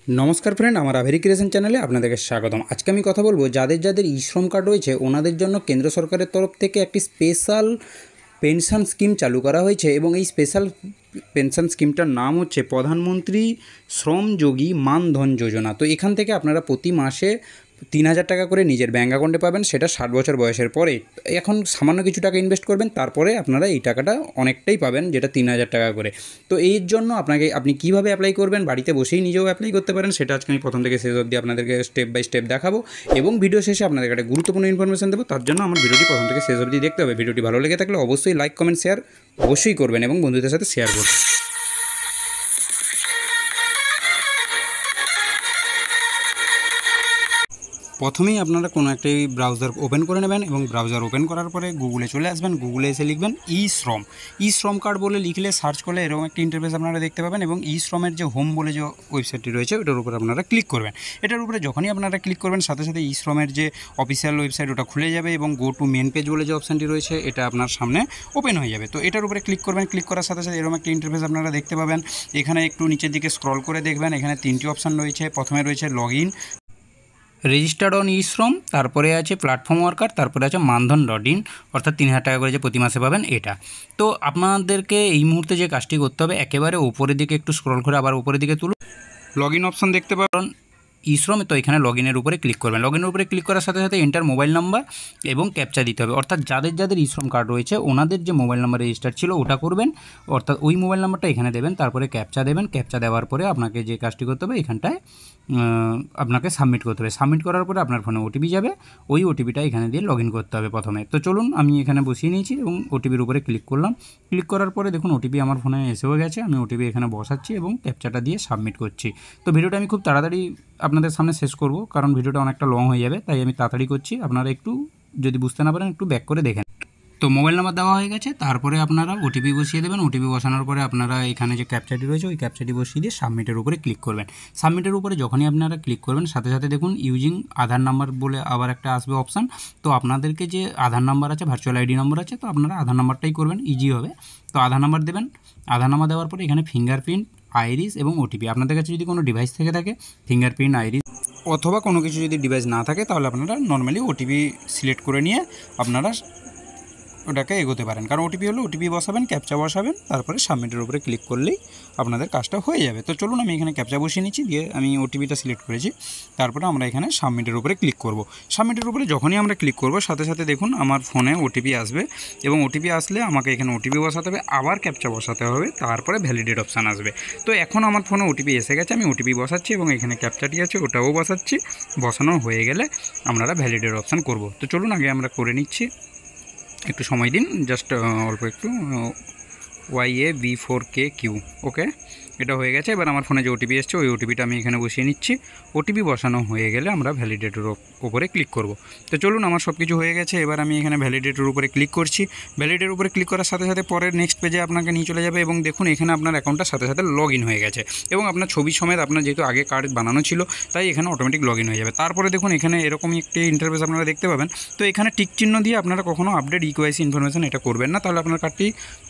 नमस्कार फ्रेंड, আমার Avery creation চ্যানেলে আপনাদেরকে স্বাগতম। আজকে আমি কথা বলবো যাদের যাদের ই শ্রম কার্ড রয়েছে ওনাদের জন্য কেন্দ্র সরকারের তরফ থেকে একটি স্পেশাল পেনশন স্কিম চালু করা হয়েছে এবং এই স্পেশাল পেনশন স্কিমটার নাম হচ্ছে প্রধানমন্ত্রী শ্রমযোগী মানধন যোজনা। তো এখান থেকে আপনারা প্রতি মাসে ৩,০০০ টাকা করে নিজের ব্যাঙ্ক অ্যাকাউন্টে পাবেন, সেটা ৬০ বছর বয়সের পরে। এখন সামান্য কিছু টাকা ইনভেস্ট করবেন, তারপরে আপনারা এই টাকাটা অনেকটাই পাবেন, যেটা ৩,০০০ টাকা করে। তো এর জন্য আপনি কীভাবে অ্যাপ্লাই করবেন, বাড়িতে বসেই নিজেও অ্যাপ্লাই করতে পারেন, সেটা আজকে আমি প্রথম থেকে শেষ অবধি আপনাদেরকে স্টেপ বাই স্টেপ দেখাবো এবং ভিডিও শেষে আপনাদেরকে একটা গুরুত্বপূর্ণ ইনফরমেশন দেবো। তার জন্য আমার ভিডিওটি প্রথম থেকে শেষ অবধি দেখতে হবে। ভিডিওটি ভালো লেগে থাকলে অবশ্যই লাইক, কমেন্ট, শেয়ার অবশ্যই করবেন এবং বন্ধুদের সাথে শেয়ার করবেন। প্রথমেই আপনারা কোনো একটি ব্রাউজার ওপেন করে নেবেন এবং ব্রাউজার ওপেন করার পরে গুগলে চলে আসবেন। গুগলে এসে লিখবেন ই শ্রম কার্ড বলে লিখলে সার্চ করলে এরকম একটি ইন্টারফেস আপনারা দেখতে পাবেন এবং ই শ্রমের যে হোম বলে যে ওয়েবসাইটটি রয়েছে ওটার উপরে আপনারা ক্লিক করবেন। এটার উপরে যখনই আপনারা ক্লিক করবেন সাথে সাথে ই শ্রমের যে অফিসিয়াল ওয়েবসাইট ওটা খুলে যাবে এবং গো টু মেন পেজ বলে যে অপশানটি রয়েছে এটা আপনার সামনে ওপেন হয়ে যাবে। তো এটার উপরে ক্লিক করবেন। ক্লিক করার সাথে সাথে এরকম একটি ইন্টারফেস আপনারা দেখতে পাবেন। এখানে একটু নিচের দিকে স্ক্রল করে দেখবেন, এখানে তিনটি অপশান রয়েছে। প্রথমে রয়েছে লগ ইন, রেজিস্টার্ড অন ই শ্রম, তারপরে আছে প্ল্যাটফর্ম ওয়ার্কার, তারপরে আছে মানধন .in, অর্থাৎ ৩,০০০ টাকা করে যে প্রতি মাসে পাবেন এটা। তো আপনাদেরকে এই মুহূর্তে যে কাজটি করতে হবে, একেবারে উপরের দিকে একটু স্ক্রল করে আবার উপরের দিকে তুলুন, লগ ইন অপশান দেখতে পাবেন ই শ্রম। তো এখানে লগ ইনের উপরে ক্লিক করবেন। লগ ইনের উপরে ক্লিক করার সাথে সাথে এন্টার মোবাইল নাম্বার এবং ক্যাপচা দিতে হবে। অর্থাৎ যাদের যাদের ই শ্রম কার্ড রয়েছে ওনাদের যে মোবাইল নাম্বার রেজিস্টার ছিল ওটা করবেন, অর্থাৎ ওই মোবাইল নাম্বারটা এখানে দেবেন, তারপরে ক্যাপচা দেবেন। ক্যাপচা দেওয়ার পরে আপনাকে যে কাজটি করতে হবে এখানটায় আপনাকে সাবমিট করতে হবে। সাবমিট করার পরে আপনার ফোনে ওটিপি যাবে, ওই ওটিপিটা এখানে দিয়ে লগ ইন করতে হবে প্রথমে। তো চলুন আমি এখানে বসিয়ে নিয়েছি এবং ওটিপির উপরে ক্লিক করলাম। ক্লিক করার পরে দেখুন ওটিপি আমার ফোনে এসেও গেছে। আমি ওটিপি এখানে বসাচ্ছি এবং ক্যাপচাটা দিয়ে সাবমিট করছি। তো ভিডিওটা আমি খুব তাড়াতাড়ি আপনাদের সামনে শেষ করব, কারণ ভিডিওটা অনেকটা লং হয়ে যাবে, তাই আমি তাড়াতাড়ি করছি। আপনারা একটু যদি বুঝতে না পারেন একটু ব্যাক করে দেখেন। তো মোবাইল নাম্বার দেওয়া হয়ে গেছে, তারপরে আপনারা ওটিপি বসিয়ে দেবেন। ওটিপি বসানোর পরে আপনারা এখানে যে ক্যাপচাটি রয়েছে ওই ক্যাপচাটি বসিয়ে দিয়ে সাবমিটের উপরে ক্লিক করবেন। সাবমিটের উপরে যখনই আপনারা ক্লিক করবেন সাথে সাথে দেখুন ইউজিং আধার নাম্বার বলে আবার একটা আসবে অপশান। তো আপনাদেরকে যে আধার নাম্বার আছে, ভার্চুয়াল আইডি নম্বর আছে, তো আপনারা আধার নাম্বারটাই করবেন, ইজি হবে। তো আধার নাম্বার দেবেন। আধার নাম্বার দেওয়ার পরে এখানে ফিঙ্গারপ্রিন্ট, আইরিস এবং ওটিপি। আপনাদের কাছে যদি কোনো ডিভাইস থেকে থাকে, ফিঙ্গারপ্রিন্ট, আইরিস অথবা কোনো কিছু যদি ডিভাইস না থাকে তাহলে আপনারা নর্মালি ওটিপি সিলেক্ট করে নিয়ে আপনারা ওটাকে এগোতে পারেন। কারণ ওটিপি হলে ওটিপি বসাবেন, ক্যাপচা বসাবেন, তারপরে সাবমিটের উপরে ক্লিক করলেই আপনাদের কাজটা হয়ে যাবে। তো চলুন আমি এখানে ক্যাপচা বসিয়ে নিচ্ছি, দিয়ে আমি ওটিপিটা সিলেক্ট করেছি। তারপরে আমরা এখানে সাবমিটের উপরে ক্লিক করব। সাবমিটের উপরে যখনই আমরা ক্লিক করব সাথে সাথে দেখুন আমার ফোনে ওটিপি আসবে এবং ওটিপি আসলে আমাকে এখানে ওটিপি বসাতে হবে, আবার ক্যাপচা বসাতে হবে, তারপরে ভ্যালিডেট অপশান আসবে। তো এখন আমার ফোনে ওটিপি এসে গেছে, আমি ওটিপি বসাচ্ছি এবং এখানে ক্যাপচাটি আছে ওটাও বসাচ্ছি। বসানো হয়ে গেলে আপনারা ভ্যালিডেট অপশান করব। তো চলুন আগে আমরা করে নিচ্ছি, একটু সময় দিন, জাস্ট অল্প একটু। YAB4KQ, ওকে, এটা হয়ে গেছে। এবার আমার ফোনে যে ওটিপি এসছে ওই ওটিপিটা আমি এখানে বসিয়ে নিচ্ছি। ওটিপি বসানো হয়ে গেলে আমরা ভ্যালিডেটের উপরে ক্লিক করব। তো চলুন আমার সব কিছু হয়ে গেছে, এবার আমি এখানে ভ্যালিডেটের উপরে ক্লিক করছি। ভ্যালিডেটের উপরে ক্লিক করার সাথে সাথে পরের নেক্সট পেজে আপনাকে নিয়ে চলে যাবে এবং দেখুন এখানে আপনার অ্যাকাউন্টটার সাথে সাথে লগ ইন হয়ে গেছে এবং আপনার ছবি সমেত আপনার যেহেতু আগে কার্ড বানানো ছিল তাই এখানে অটোমেটিক লগ ইন হয়ে যাবে। তারপরে দেখুন এখানে এরকমই একটি ইন্টারফেস আপনারা দেখতে পাবেন। তো এখানে টিক চিহ্ন দিয়ে আপনারা কখনো আপডেট ইকেওয়াইসি ইনফরমেশন এটা করবেন না, তাহলে আপনার কার্ডটি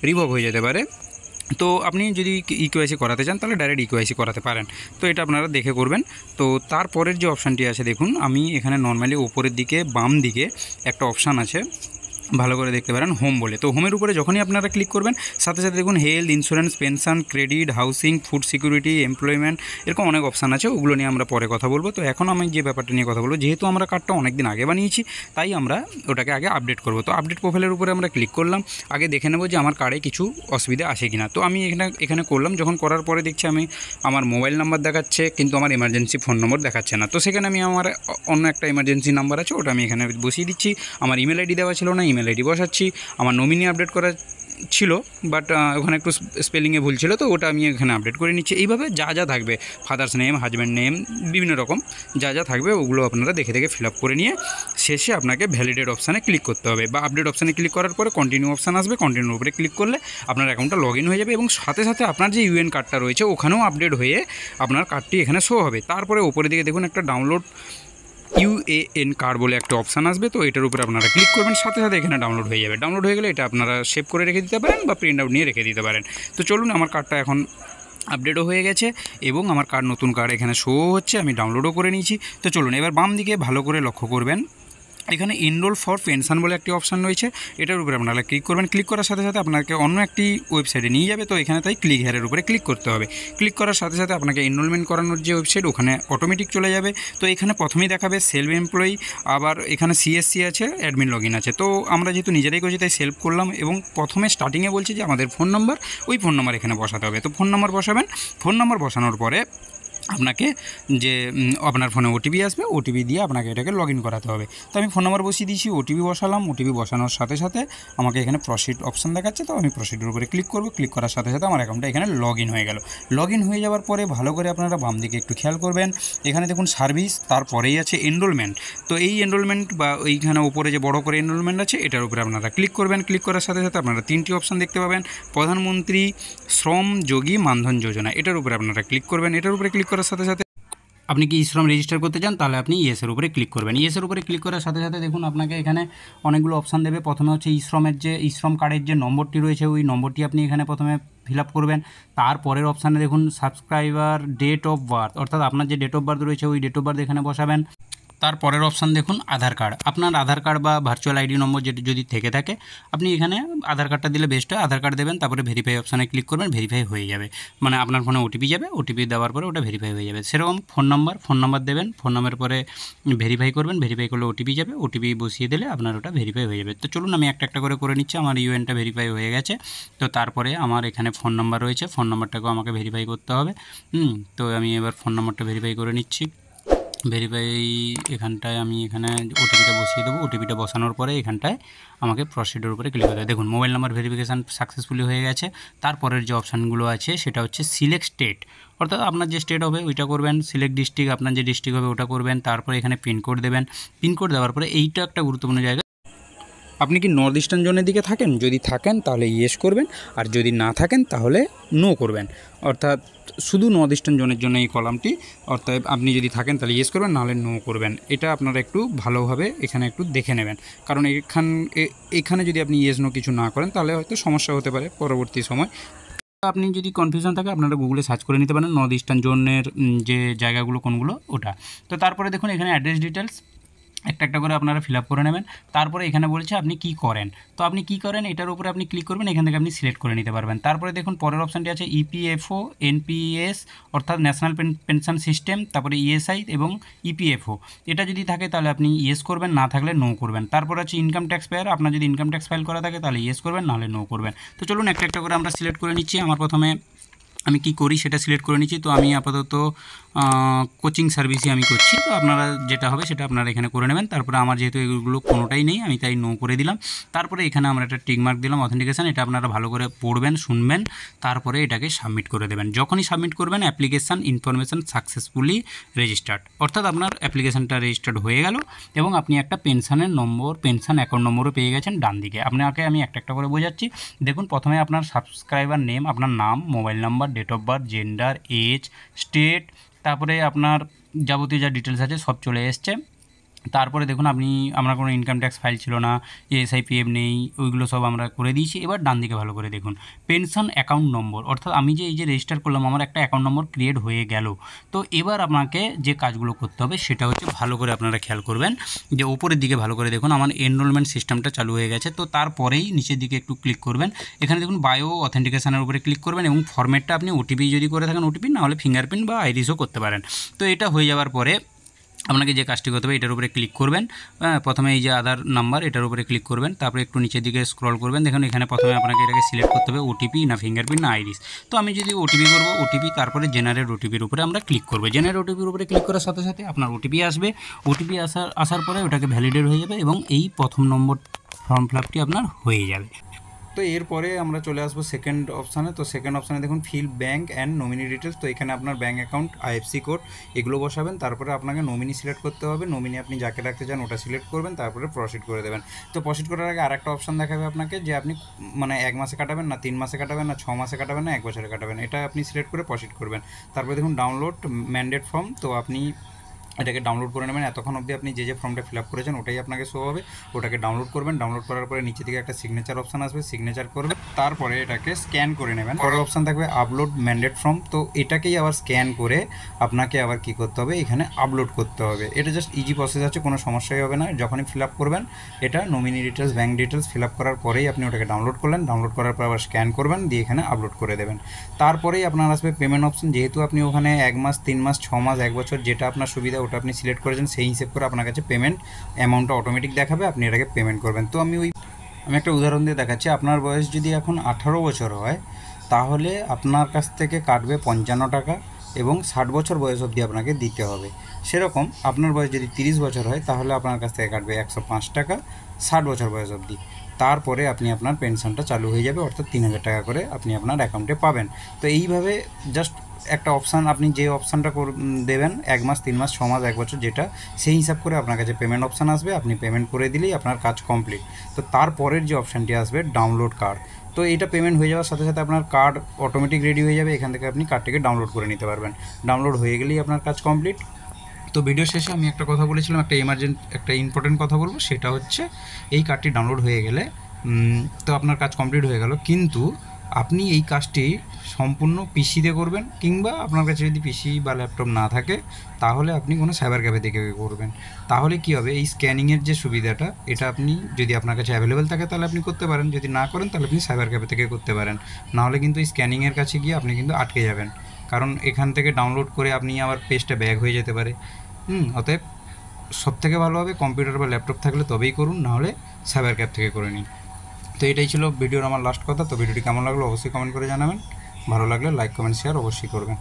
রিভোক হয়ে যেতে পারে। তো আপনি যদি ইকেওয়াইসি করাতে চান তাহলে ডাইরেক্ট ইকেওয়াইসি করাতে পারেন। তো এটা আপনারা দেখে করবেন। তো তারপরের যে অপশানটি আছে দেখুন, আমি এখানে নর্মালি ওপরের দিকে বাম দিকে একটা অপশান আছে, ভালো করে দেখতে পারেন, হোম বলে। তো হোমের উপরে যখনই আপনারা ক্লিক করবেন সাথে সাথে দেখুন health insurance, pension, credit, housing, food security, employment, এরকম অনেক অপশান আছে, ওগুলো নিয়ে আমরা পরে কথা বলবো। তো এখন আমি যে ব্যাপারটা নিয়ে কথা বলবো, যেহেতু আমরা কার্ডটা অনেক দিন আগে বানিয়েছি তাই আমরা ওটাকে আগে আপডেট করব। তো আপডেট প্রোফাইলের উপরে আমরা ক্লিক করলাম, আগে দেখে নেব যে আমার কার্ডে কিছু অসুবিধা আসে কিনা। তো আমি এখানে করলাম, যখন করার পরে দেখছি আমি আমার মোবাইল নাম্বার দেখাচ্ছে কিন্তু আমার এমার্জেন্সি ফোন নম্বর দেখাচ্ছে না। তো সেখানে আমি আমার অন্য একটা এমার্জেন্সি নাম্বার আছে ওটা আমি এখানে বসিয়ে দিচ্ছি। আমার ইমেল আইডি দেওয়া ছিল না, ইমেল আইডি বসাচ্ছি। আমার নমিনি আপডেট করা ছিল বাট ওখানে একটু স্পেলিংয়ে ভুল ছিল, তো ওটা আমি এখানে আপডেট করে নিচ্ছি। এইভাবে যা যা থাকবে, ফাদার্স নেম, হাজব্যান্ড নেম, বিভিন্ন রকম যা যা থাকবে ওগুলো আপনারা দেখে দেখে ফিল আপ করে নিয়ে শেষে আপনাকে ভ্যালিডেট অপশানে ক্লিক করতে হবে বা আপডেট অপশানে ক্লিক করার পরে কন্টিনিউ অপশান আসবে। কন্টিনিউর উপরে ক্লিক করলে আপনার অ্যাকাউন্টটা লগ ইন হয়ে যাবে এবং সাথে সাথে আপনার যে ইউএন কার্ডটা রয়েছে ওখানেও আপডেট হয়ে আপনার কার্ডটি এখানে শো হবে। তারপরে উপরের দিকে দেখুন একটা ডাউনলোড ইউএএন কার্ড বলে একটা অপশান আসবে। তো এটার উপরে আপনারা ক্লিক করবেন, সাথে সাথে এখানে ডাউনলোড হয়ে যাবে। ডাউনলোড হয়ে গেলে এটা আপনারা সেভ করে রেখে দিতে পারেন বা প্রিন্ট আউট নিয়ে রেখে দিতে পারেন। তো চলুন আমার কার্ডটা এখন আপডেটও হয়ে গেছে এবং আমার কার্ড, নতুন কার্ড এখানে শো হচ্ছে, আমি ডাউনলোডও করে নিয়েছি। তো চলুন এবার বাম দিকে ভালো করে লক্ষ্য করবেন, এখানে এনরোল ফর পেনশন বলে একটি অপশান রয়েছে, এটার উপরে আপনারা ক্লিক করবেন। ক্লিক করার সাথে সাথে আপনাকে অন্য একটি ওয়েবসাইটে নিয়ে যাবে। তো এখানে তাই ক্লিক হেয়ারের উপরে ক্লিক করতে হবে। ক্লিক করার সাথে সাথে আপনাকে এনরোলমেন্ট করানোর যে ওয়েবসাইট ওখানে অটোমেটিক চলে যাবে। তো এখানে প্রথমেই দেখাবে সেলফ এমপ্লয়ি, আবার এখানে সিএসসি আছে, অ্যাডমিন লগইন আছে। তো আমরা যেহেতু নিজেরাই করছি তাই সেলফ করলাম এবং প্রথমে স্টার্টিংয়ে বলছি যে আমাদের ফোন নাম্বার, ওই ফোন নাম্বার এখানে বসাতে হবে। তো ফোন নাম্বার বসাবেন। ফোন নাম্বার বসানোর পরে আপনাকে যে আপনার ফোনে ওটিপি আসবে, ওটিপি দিয়ে আপনাকে এটাকে লগ ইন করাতে হবে। তো আমি ফোন নাম্বার বসিয়ে দিয়েছি, ওটিপি বসালাম। ওটিপি বসানোর সাথে সাথে আমাকে এখানে প্রসিড অপশান দেখাচ্ছে, তো আমি প্রসিডের উপরে ক্লিক করব। ক্লিক করার সাথে সাথে আমার অ্যাকাউন্টটা এখানে লগ ইন হয়ে গেল। লগ ইন হয়ে যাওয়ার পরে ভালো করে আপনারা বাম দিকে একটু খেয়াল করবেন, এখানে দেখুন সার্ভিস, তারপরেই আছে এনরোলমেন্ট। তো এই এনরোলমেন্ট বা এইখানে ওপরে যে বড় করে এনরোলমেন্ট আছে এটার উপরে আপনারা ক্লিক করবেন। ক্লিক করার সাথে সাথে আপনারা 3টি অপশান দেখতে পাবেন, প্রধানমন্ত্রী শ্রম যোগী মানধন যোজনা, এটার উপরে আপনারা ক্লিক করবেন। এটার উপরে ক্লিক করার সাথে সাথে আপনি কি শ্রম রেজিস্টার করতে চান, তাহলে আপনি ইয়েসের উপরে ক্লিক করবেন। ইয়েসের উপরে ক্লিক করার সাথে সাথে দেখুন আপনাকে এখানে অনেকগুলো অপশান দেবে। প্রথমে হচ্ছে শ্রম কার্ডের যে নম্বরটি রয়েছে ওই নম্বরটি আপনি এখানে প্রথমে ফিল আপ করবেন। তারপরের অপশানে দেখুন সাবস্ক্রাইবার ডেট অফ বার্থ, অর্থাৎ আপনার যে ডেট অফ বার্থ রয়েছে ওই ডেট অফ বার্থ এখানে বসাবেন। তারপরের অপশান দেখুন আধার কার্ড, আপনার আধার কার্ড বা ভার্চুয়াল আইডি নম্বর যেটি যদি থেকে থাকে আপনি এখানে আধার কার্ডটা দিলে বেস্ট হয়। আধার কার্ড দেবেন, তারপরে ভেরিফাই অপশানে ক্লিক করবেন, ভেরিফাই হয়ে যাবে, মানে আপনার ফোনে ওটিপি যাবে, ওটিপি দেওয়ার পরে ওটা ভেরিফাই হয়ে যাবে। সেরকম ফোন নাম্বার দেবেন, ফোন নাম্বার পরে ভেরিফাই করবেন, ভেরিফাই করলে ওটিপি যাবে, ওটিপি বসিয়ে দিলে আপনার ওটা ভেরিফাই হয়ে যাবে। তো চলুন আমি একটা একটা করে নিচ্ছি। আমার ইউএনটা ভেরিফাই হয়ে গেছে। তো তারপরে আমার এখানে ফোন নাম্বার রয়েছে, ফোন নাম্বারটাকেও আমাকে ভেরিফাই করতে হবে। তো আমি এবার ফোন নাম্বারটা ভেরিফাই করে নিচ্ছি। ভেরিফাই এখানটায় আমি এখানে ওটিপিটা বসিয়ে দেবো। ওটিপিটা বসানোর পরে এখানটায় আমাকে প্রসিডের উপরে ক্লিক করতে হবে। দেখুন মোবাইল নাম্বার ভেরিফিকেশান সাকসেসফুলি হয়ে গেছে। তারপরের যে অপশানগুলো আছে সেটা হচ্ছে সিলেক্ট স্টেট, অর্থাৎ আপনার যে স্টেট হবে ওইটা করবেন। সিলেক্ট ডিস্ট্রিক্ট, আপনার যে ডিস্ট্রিক্ট হবে ওটা করবেন। তারপরে এখানে পিনকোড দেবেন। পিনকোড দেওয়ার পরে এইটা একটা গুরুত্বপূর্ণ জায়গা, আপনি কি নর্থ ইস্টার্ন জোনের দিকে থাকেন, যদি থাকেন তাহলে ইয়েস করবেন, আর যদি না থাকেন তাহলে নো করবেন। অর্থাৎ শুধু নর্থ ইস্টার্ন জোনের জন্য এই কলামটি, অর্থাৎ আপনি যদি থাকেন তাহলে ইয়েস করবেন, নাহলে নো করবেন। এটা আপনারা একটু ভালোভাবে এখানে একটু দেখে নেবেন, কারণ এখানে যদি আপনি ইয়েস নো কিছু না করেন তাহলে হয়তো সমস্যা হতে পারে পরবর্তী সময়। আপনি যদি কনফিউশন থাকে আপনারা গুগলে সার্চ করে নিতে পারেন নর্থ ইস্টার্ন জোনের যে জায়গাগুলো কোনগুলো ওটা। তো তারপরে দেখুন এখানে অ্যাড্রেস ডিটেলস একটা একটা করে আপনারা ফিল আপ করে নেবেন। তারপরে এখানে বলছে আপনি কি করেন, তো আপনি কি করেন এটার উপরে আপনি ক্লিক করবেন, এখান থেকে আপনি সিলেক্ট করে নিতে পারবেন। তারপরে দেখুন পরের অপশানটি আছে ইপিএফও, এনপিএস অর্থাৎ ন্যাশনাল পেনশন সিস্টেম, তারপরে ইএসআই এবং ইপিএফও। এটা যদি থাকে তাহলে আপনি ইয়েস করবেন, না থাকলে নো করবেন। তারপর আছে ইনকাম ট্যাক্স পেয়ার, আপনার যদি ইনকাম ট্যাক্স ফাইল করা থাকে তাহলে ইয়েস করবেন, নাহলে নো করবেন। তো চলুন একটা একটা করে আমরা সিলেক্ট করে নিচ্ছি। আমার প্রথমে আমি কি করি সেটা সিলেক্ট করে নিচ্ছি। তো আমি আপাতত কোচিং সার্ভিসই আমি করছি। তো আপনারা যেটা হবে সেটা আপনারা এখানে করে নেবেন। তারপরে আমার যেহেতু এগুলো কোনোটাই নেই আমি তাই নো করে দিলাম। তারপরে এখানে আমরা একটা টিক মার্ক দিলাম অথেন্টিকেশন, এটা আপনারা ভালো করে পড়বেন, শুনবেন, তারপরে এটাকে সাবমিট করে দেবেন। যখনই সাবমিট করবেন অ্যাপ্লিকেশান ইনফরমেশান সাকসেসফুলি রেজিস্টার্ড, অর্থাৎ আপনার অ্যাপ্লিকেশানটা রেজিস্টার্ড হয়ে গেল এবং আপনি একটা পেনশনের নম্বর, পেনশন অ্যাকাউন্ট নম্বরও পেয়ে গেছেন ডান দিকে। আপনাকে আমি একটা একটা করে বোঝাচ্ছি। দেখুন প্রথমে আপনার সাবস্ক্রাইবার নেম, আপনার নাম, mobile number, date of birth, gender, age, state, তারপরে আপনার যাবতীয় যা ডিটেলস আছে সব চলে এসছে। তারপরে দেখুন আমরা কোনো ইনকাম ট্যাক্স ফাইল ছিল না, এএসআই পিএফ নেই, ওইগুলো সব আমরা করে দিয়েছি। এবার ডান দিকে ভালো করে দেখুন পেনশন অ্যাকাউন্ট নম্বর, অর্থাৎ আমি যে এই যে রেজিস্টার করলাম আমার একটা অ্যাকাউন্ট নম্বর ক্রিয়েট হয়ে গেল। তো এবার আপনাকে যে কাজগুলো করতে হবে সেটা হচ্ছে ভালো করে আপনারা খেয়াল করবেন যে উপরের দিকে ভালো করে দেখুন আমার এনরোলমেন্ট সিস্টেমটা চালু হয়ে গেছে। তো তারপরেই নিচের দিকে একটু ক্লিক করবেন, এখানে দেখুন বায়ো অথেন্টিকেশনের উপরে ক্লিক করবেন এবং ফরম্যাটটা আপনি ওটিপি যদি করে থাকেন ওটিপি, না হলে ফিঙ্গারপ্রিন্ট বা আইরিসও করতে পারেন। তো এটা হয়ে যাওয়ার পরে আপনাকে যে কাজটি করতে হবে এটার উপরে ক্লিক করবেন। প্রথমে এই যে আধার নাম্বার এটার উপরে ক্লিক করবেন, তারপরে একটু নিচের দিকে স্ক্রল করবেন। দেখুন এখানে প্রথমে আপনাকে এটাকে সিলেক্ট করতে হবে ওটিপি না ফিঙ্গারপ্রিন্ট না আইরিস। তো আমি যদি ওটিপি করব, ওটিপি, তারপরে জেনারেট ওটিপির উপরে আমরা ক্লিক করবো। জেনারেট ওটিপির উপরে ক্লিক করার সাথে সাথে আপনার ওটিপি আসবে। ওটিপি আসার পরে ওটাকে ভ্যালিডেট হয়ে যাবে এবং এই প্রথম নম্বর ফর্ম ফিল আপটি আপনার হয়ে যাবে। তো এরপরে আমরা চলে আসবো সেকেন্ড অপশানে। তো সেকেন্ড অপশানে দেখুন fill bank and nominee details. তো এখানে আপনার ব্যাঙ্ক অ্যাকাউন্ট, আইএফসি কোড এগুলো বসাবেন। তারপরে আপনাকে নমিনি সিলেক্ট করতে হবে, নমিনি আপনি যাকে রাখতে চান ওটা সিলেক্ট করবেন, তারপরে প্রসিড করে দেবেন। তো প্রসিড করার আগে আরেকটা অপশান দেখাবে আপনাকে যে আপনি মানে 1 মাসে কাটাবেন না 3 মাসে কাটাবেন না 6 মাসে কাটাবেন না 1 বছরে কাটাবেন, এটা আপনি সিলেক্ট করে প্রসিড করবেন। তারপরে দেখুন ডাউনলোড ম্যান্ডেট ফর্ম। তো আপনি এটাকে ডাউনলোড করে নেবেন। এতক্ষণ অবধি আপনি যে ফর্মটা ফিল আপ করেছেন ওটাই আপনাকে শো হবে, ওটাকে ডাউনলোড করবেন। ডাউনলোড করার পরে নিচে থেকে একটা সিগনেচার অপশান আসবে, সিগনেচার করবে, তারপরে এটাকে স্ক্যান করে নেবেন। পরের অপশান থাকবে আপলোড ম্যান্ডেট ফর্ম, তো এটাকেই আবার স্ক্যান করে আপনাকে আবার কী করতে হবে, এখানে আপলোড করতে হবে। এটা জাস্ট ইজি প্রসেস আছে, কোনো সমস্যাই হবে না। যখনই ফিল আপ করবেন এটা nominee details, bank details fill up করার পরেই আপনি ওটাকে ডাউনলোড করলেন, ডাউনলোড করার পর আবার স্ক্যান করবেন, দিয়ে এখানে আপলোড করে দেবেন। তারপরেই আপনার আসবে পেমেন্ট অপশন। যেহেতু আপনি ওখানে 1 মাস, 3 মাস, 6 মাস, 1 বছর যেটা আপনার সুবিধা ওটা আপনি সিলেক্ট করেছেন, সেই হিসেব করে আপনার কাছে পেমেন্ট অ্যামাউন্টটা অটোমেটিক দেখাবে, আপনি এটাকে পেমেন্ট করবেন। তো আমি একটা উদাহরণ দিয়ে দেখাচ্ছি। আপনার বয়স যদি এখন 18 বছর হয় তাহলে আপনার কাছ থেকে কাটবে 55 টাকা এবং 60 বছর বয়স অবধি আপনাকে দিতে হবে। সেরকম আপনার বয়স যদি 30 বছর হয় তাহলে আপনার কাছ থেকে কাটবে 105 টাকা 60 বছর বয়স অবধি। তারপরে আপনি আপনার পেনশনটা চালু হয়ে যাবে, অর্থাৎ 3000 টাকা করে আপনি আপনার অ্যাকাউন্টে পাবেন। তো এইভাবে জাস্ট একটা অপশান, আপনি যে অপশানটা দেবেন 1 মাস, 3 মাস, 6 মাস, 1 বছর যেটা, সেই হিসাব করে আপনার কাছে পেমেন্ট অপশান আসবে, আপনি পেমেন্ট করে দিলেই আপনার কাজ কমপ্লিট। তো তারপরের যে অপশানটি আসবে ডাউনলোড কার্ড, তো এটা পেমেন্ট হয়ে যাওয়ার সাথে সাথে আপনার কার্ড অটোমেটিক রেডি হয়ে যাবে, এখান থেকে আপনি কার্ডটিকে ডাউনলোড করে নিতে পারবেন। ডাউনলোড হয়ে গেলেই আপনার কাজ কমপ্লিট। তো ভিডিও শেষে আমি একটা কথা বলেছিলাম, একটা ইম্পর্টেন্ট কথা বলবো, সেটা হচ্ছে এই কার্ডটি ডাউনলোড হয়ে গেলে তো আপনার কাজ কমপ্লিট হয়ে গেল, কিন্তু আপনি এই কাজটি সম্পূর্ণ পিসিতে করবেন, কিংবা আপনার কাছে যদি পিসি বা ল্যাপটপ না থাকে তাহলে আপনি কোনো সাইবার ক্যাফে থেকে করবেন। তাহলে কী হবে, এই স্ক্যানিংয়ের যে সুবিধাটা এটা আপনি যদি আপনার কাছে অ্যাভেলেবেল থাকে তাহলে আপনি করতে পারেন, যদি না করেন তাহলে আপনি সাইবার ক্যাফে থেকে করতে পারেন। নাহলে কিন্তু এই স্ক্যানিংয়ের কাছে গিয়ে আপনি কিন্তু আটকে যাবেন, কারণ এখান থেকে ডাউনলোড করে আপনি আবার পেজটা ব্যাক হয়ে যেতে পারে। অতএব সবথেকে ভালো হবে কম্পিউটার বা ল্যাপটপ থাকলে তবেই করুন, নাহলে সাইবার ক্যাফ থেকে করে নিন। তো এটাই ছিল ভিডিওর আমার লাস্ট কথা। তো ভিডিওটি কেমন লাগলো অবশ্যই কমেন্ট করে জানাবেন, ভালো লাগলে লাইক, কমেন্ট, শেয়ার অবশ্যই করবেন।